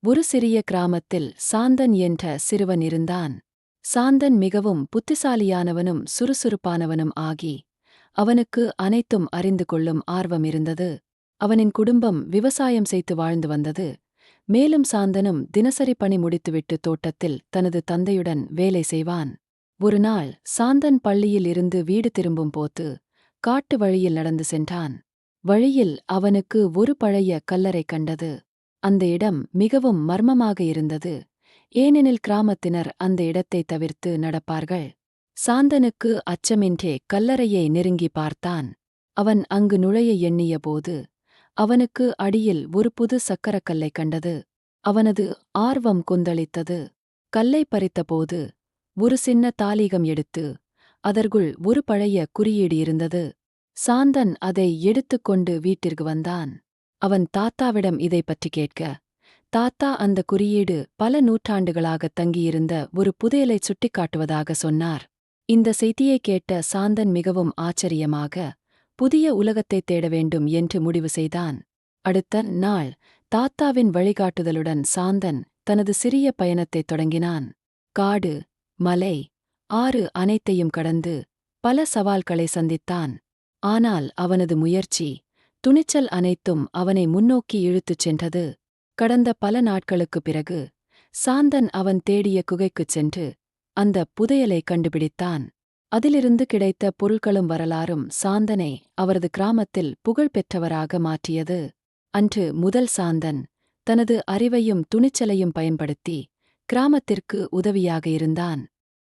ஒரு சிறிய கிராமத்தில் சாந்தன் என்ற சிறுவன் இருந்தான். சாந்தன் மிகவும் புத்திசாலியானவனும் சுறுசுறுப்பானவனும் ஆகி, அவனுக்கு அனைத்தும் அறிந்து கொள்ளும் ஆர்வம் இருந்தது. அவனின் குடும்பம் விவசாயம் செய்து வாழ்ந்து வந்தது. மேலும் சாந்தனும் தினசரி பணி முடித்துவிட்டு தோட்டத்தில் தனது தந்தையுடன் வேலை செய்வான். ஒருநாள் சாந்தன் பள்ளியில் இருந்து வீடு திரும்பும் போது காட்டு வழியில் நடந்து சென்றான். வழியில் அவனுக்கு ஒரு பழைய கல்லறை கண்டது. அந்த இடம் மிகவும் மர்மமாக இருந்தது. ஏனெனில் கிராமத்தினர் அந்த இடத்தை தவிர்த்து நடப்பார்கள். சாந்தனுக்கு அச்சமின்றே கல்லறையை நெருங்கி பார்த்தான். அவன் அங்கு நுழைய எண்ணியபோது அவனுக்கு அடியில் ஒரு புது சக்கரக்கல்லை கண்டது. அவனது ஆர்வம் கொந்தளித்தது. கல்லை பறித்தபோது ஒரு சின்ன தாலீகம் எடுத்து அதற்குள் ஒரு பழைய குறியீடு இருந்தது. சாந்தன் அதை எடுத்துக்கொண்டு வீட்டிற்கு வந்தான். அவன் தாத்தாவிடம் இதை பற்றி கேட்க, தாத்தா அந்த குறியீடு பல நூற்றாண்டுகளாக தங்கியிருந்த ஒரு புதையலை சுட்டிக்காட்டுவதாக சொன்னார். இந்த செய்தியை கேட்ட சாந்தன் மிகவும் ஆச்சரியமாக புதிய உலகத்தை தேட வேண்டும் என்று முடிவு செய்தான். அடுத்த நாள் தாத்தாவின் வழிகாட்டுதலுடன் சாந்தன் தனது சிறிய பயணத்தை தொடங்கினான். காடு, மலை, ஆறு அனைத்தையும் கடந்து பல சவால்களை சந்தித்தான். ஆனால் அவனது முயற்சி, துணிச்சல் அனைத்தும் அவனை முன்னோக்கி இழுத்துச் சென்றது. கடந்த பல நாட்களுக்குப் பிறகு சாந்தன் அவன் தேடிய குகைக்குச் சென்று அந்த புதையலை கண்டுபிடித்தான். அதிலிருந்து கிடைத்த பொருட்களும் வரலாறும் சாந்தனை அவரது கிராமத்தில் புகழ் பெற்றவராக மாற்றியது. அன்று முதல் சாந்தன் தனது அறிவையும் துணிச்சலையும் பயன்படுத்தி கிராமத்திற்கு உதவியாக இருந்தான்.